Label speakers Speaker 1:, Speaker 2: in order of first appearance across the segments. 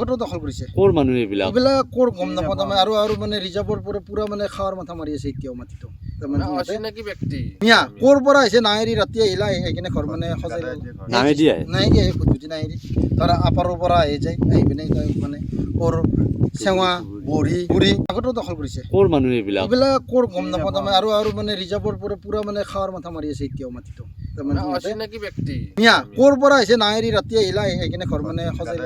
Speaker 1: আগতেও দখল কৰিছে
Speaker 2: ক'ৰ মানুহ এইবিলাক
Speaker 1: এইবিলাক ক'ৰ গম নাপাওঁ তাৰমানে আৰু মানে ৰিজাৰ্ভৰ পৰা পুৰা মানে খাৱাৰ মাথা মাৰি আছে এতিয়াও মাটিটো তাৰমানে
Speaker 3: অচিনাকি ব্যক্তি
Speaker 1: মিয়া ক'ৰ পৰা আহিছে নাহেৰি ৰাতি আহিলা আহি কিনে ঘৰ মানে সজাই
Speaker 2: নাহে দিয়ে
Speaker 1: নাই দিয়ে খুদুতি নাহেৰি তাৰ আপাৰৰ পৰা আহি যায় আহি পিনে মানে ক'ৰ চেৱা বঢ়ি বুঢ়ী আগতেও দখল কৰিছে
Speaker 2: ক'ৰ মানুহ এইবিলাক
Speaker 1: এইবিলাক ক'ৰ গম নাপাওঁ তাৰমানে আৰু মানে ৰিজাৰ্ভৰ পৰা পুৰা মানে খাৱাৰ মাথা মাৰি আছে এতিয়াও মাটিটো তাৰমানে
Speaker 3: অচিনাকি ব্যক্তি
Speaker 1: মিয়া ক'ৰ পৰা আহিছে নাহেৰি ৰাতি আহিলা আহি কিনে ঘৰ মানে সজাই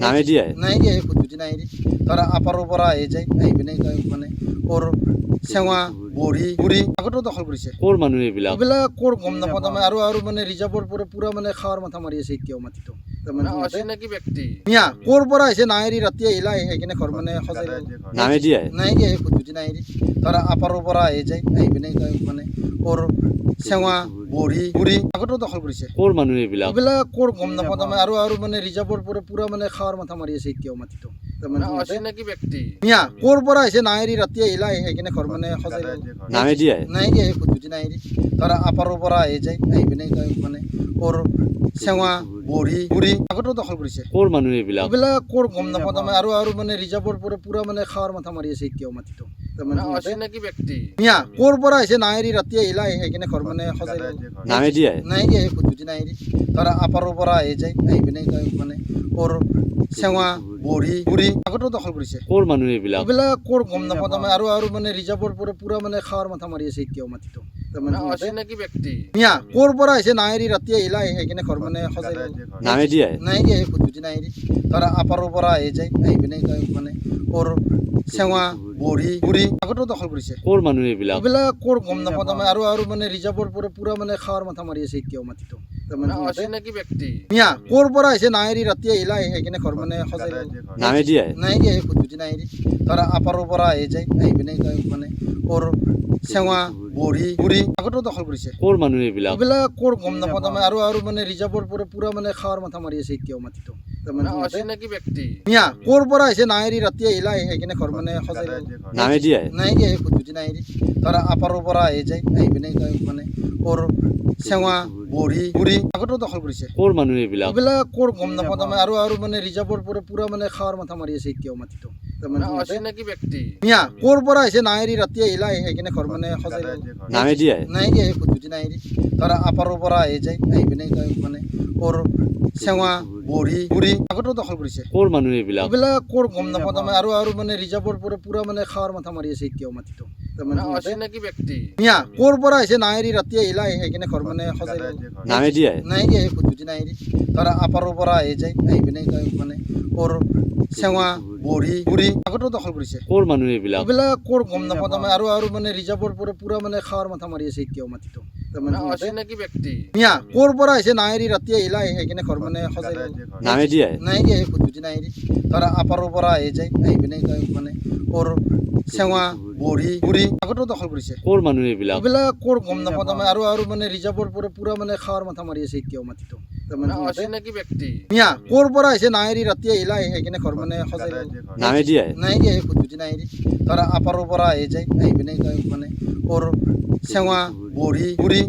Speaker 2: নাহে দিয়ে
Speaker 1: নাই দিয়ে খুদুতি নাহেৰি তাৰ আপাৰৰ পৰা আহি যায় আহি পিনে মানে ক'ৰ চেৱা বঢ়ি বুঢ়ী আগতেও দখল কৰিছে
Speaker 2: ক'ৰ মানুহ এইবিলাক
Speaker 1: এইবিলাক ক'ৰ গম নাপাওঁ তাৰমানে আৰু মানে ৰিজাৰ্ভৰ পৰা পুৰা মানে খাৱাৰ মাথা মাৰি আছে এতিয়াও মাটিটো তাৰমানে
Speaker 3: অচিনাকি ব্যক্তি
Speaker 1: মিয়া ক'ৰ পৰা আহিছে নাহেৰি ৰাতি আহিলা আহি কিনে ঘৰ মানে সজাই
Speaker 2: নাহে দিয়ে
Speaker 1: নাই দিয়ে খুদুতি নাহেৰি তাৰ আপাৰৰ পৰা আহি যায় আহি পিনে মানে ক'ৰ চেৱা বঢ়ি বুঢ়ী আগতেও দখল কৰিছে
Speaker 2: ক'ৰ মানুহ এইবিলাক
Speaker 1: এইবিলাক ক'ৰ গম নাপাওঁ তাৰমানে আৰু মানে ৰিজাৰ্ভৰ পৰা পুৰা মানে খাৱাৰ মাথা মাৰি আছে এতিয়াও মাটিটো তাৰমানে
Speaker 3: অচিনাকি ব্যক্তি
Speaker 1: মিয়া ক'ৰ পৰা আহিছে নাহেৰি ৰাতি আহিলা আহি কিনে ঘৰ মানে সজাই
Speaker 2: নাহে দিয়ে
Speaker 1: নাই দিয়ে খুদুতি নাহেৰি তাৰ আপাৰৰ পৰা আহি যায় আহি পিনে মানে ক'ৰ চেৱা বঢ়ি বুঢ়ী আগতেও দখল কৰিছে
Speaker 2: ক'ৰ মানুহ এইবিলাক
Speaker 1: এইবিলাক ক'ৰ গম নাপাওঁ তাৰমানে আৰু মানে ৰিজাৰ্ভৰ পৰা পুৰা মানে খাৱাৰ মাথা মাৰি আছে এতিয়াও মাটিটো তাৰমানে
Speaker 3: অচিনাকি ব্যক্তি
Speaker 1: মিয়া ক'ৰ পৰা আহিছে নাহেৰি ৰাতি আহিলা আহি কিনে ঘৰ মানে সজাই
Speaker 2: নাহে দিয়ে
Speaker 1: নাই দিয়ে খুদুতি নাহেৰি তাৰ আপাৰৰ পৰা আহি যায় আহি পিনে মানে ক'ৰ চেৱা বঢ়ি বুঢ়ী আগতেও দখল কৰিছে
Speaker 2: ক'ৰ মানুহ এইবিলাক
Speaker 1: এইবিলাক ক'ৰ গম নাপাওঁ তাৰমানে আৰু মানে ৰিজাৰ্ভৰ পৰা পুৰা মানে খাৱাৰ মাথা মাৰি আছে এতিয়াও মাটিটো তাৰমানে
Speaker 3: অচিনাকি ব্যক্তি
Speaker 1: মিয়া ক'ৰ পৰা আহিছে নাহেৰি ৰাতি আহিলা আহি কিনে ঘৰ মানে সজাই
Speaker 2: নাহে দিয়ে
Speaker 1: নাই দিয়ে খুদুতি নাহেৰি তাৰ আপাৰৰ পৰা আহি যায় আহি পিনে মানে ক'ৰ চেৱা বঢ়ি বুঢ়ী আগতেও দখল কৰিছে
Speaker 2: ক'ৰ মানুহ এইবিলাক
Speaker 1: এইবিলাক ক'ৰ গম নাপাওঁ তাৰমানে আৰু মানে ৰিজাৰ্ভৰ পৰা পুৰা মানে খাৱাৰ মাথা মাৰি আছে এতিয়াও মাটিটো তাৰমানে
Speaker 3: অচিনাকি ব্যক্তি
Speaker 1: মিয়া ক'ৰ পৰা আহিছে নাহেৰি ৰাতি আহিলা আহি কিনে ঘৰ মানে সজাই
Speaker 2: নাহে দিয়ে
Speaker 1: নাই দিয়ে খুদুতি নাহেৰি তাৰ আপাৰৰ পৰা আহি যায় আহি পিনে মানে ক'ৰ চেৱা বঢ়ি বুঢ়ী আগতেও দখল কৰিছে
Speaker 2: ক'ৰ মানুহ এইবিলাক
Speaker 1: এইবিলাক ক'ৰ গম নাপাওঁ তাৰমানে আৰু মানে ৰিজাৰ্ভৰ পৰা পুৰা মানে খাৱাৰ মাথা মাৰি আছে এতিয়াও মাটিটো তাৰমানে
Speaker 3: অচিনাকি ব্যক্তি
Speaker 1: মিয়া ক'ৰ পৰা আহিছে নাহেৰি ৰাতি আহিলা আহি কিনে ঘৰ মানে সজাই
Speaker 2: নাহে দিয়ে
Speaker 1: নাই দিয়ে খুদুতি নাহেৰি তাৰ আপাৰৰ পৰা আহি যায় আহি পিনে মানে ক'ৰ চেৱা বঢ়ি বুঢ়ী আগতেও দখল কৰিছে
Speaker 2: ক'ৰ মানুহ এইবিলাক
Speaker 1: এইবিলাক ক'ৰ গম নাপাওঁ তাৰমানে আৰু মানে ৰিজাৰ্ভৰ পৰা পুৰা মানে খাৱাৰ মাথা মাৰি আছে এতিয়াও মাটিটো তাৰমানে
Speaker 3: অচিনাকি ব্যক্তি
Speaker 1: মিয়া ক'ৰ পৰা আহিছে নাহেৰি ৰাতি আহিলা আহি কিনে ঘৰ মানে সজাই
Speaker 2: নাহে দিয়ে
Speaker 1: নাই দিয়ে খুদুতি নাহেৰি তাৰ আপাৰৰ পৰা আহি যায় আহি পিনে মানে ক'ৰ চেৱা বঢ়ি বুঢ়ী আগতেও দখল কৰিছে
Speaker 2: ক'ৰ মানুহ এইবিলাক
Speaker 1: এইবিলাক ক'ৰ গম নাপাওঁ তাৰমানে আৰু মানে ৰিজাৰ্ভৰ পৰা পুৰা মানে খাৱাৰ মাথা মাৰি আছে এতিয়াও মাটিটো তাৰমানে
Speaker 3: অচিনাকি ব্যক্তি
Speaker 1: মিয়া ক'ৰ পৰা আহিছে নাহেৰি ৰাতি আহিলা আহি কিনে ঘৰ মানে সজাই
Speaker 2: নাহে দিয়ে
Speaker 1: নাই দিয়ে খুদুতি নাহেৰি তাৰ আপাৰৰ পৰা আহি যায় আহি পিনে মানে ক'ৰ চেৱা বঢ়ি বুঢ়ী আগতেও দখল কৰিছে
Speaker 2: ক'ৰ মানুহ এইবিলাক
Speaker 1: এইবিলাক ক'ৰ গম নাপাওঁ তাৰমানে আৰু মানে ৰিজাৰ্ভৰ পৰা পুৰা মানে খাৱাৰ মাথা মাৰি আছে এতিয়াও মাটিটো তাৰমানে
Speaker 3: অচিনাকি ব্যক্তি
Speaker 1: মিয়া ক'ৰ পৰা আহিছে নাহেৰি ৰাতি আহিলা আহি কিনে ঘৰ মানে সজাই
Speaker 2: নাহে দিয়ে
Speaker 1: নাই দিয়ে খুদুতি নাহেৰি তাৰ আপাৰৰ পৰা আহি যায় আহি পিনে মানে ক'ৰ চেৱা বঢ়ি বুঢ়ী আগতেও দখল কৰিছে
Speaker 2: ক'ৰ মানুহ এইবিলাক
Speaker 1: এইবিলাক ক'ৰ গম নাপাওঁ তাৰমানে আৰু মানে ৰিজাৰ্ভৰ পৰা পুৰা মানে খাৱাৰ মাথা মাৰি আছে এতিয়াও মাটিটো তাৰমানে
Speaker 3: অচিনাকি ব্যক্তি
Speaker 1: মিয়া ক'ৰ পৰা আহিছে নাহেৰি ৰাতি আহিলা আহি কিনে ঘৰ মানে সজাই
Speaker 2: নাহে দিয়ে
Speaker 1: নাই দিয়ে খুদুতি নাহেৰি তাৰ আপাৰৰ পৰা আহি যায় আহি পিনে মানে ক'ৰ চেৱা বঢ়ি বুঢ়ী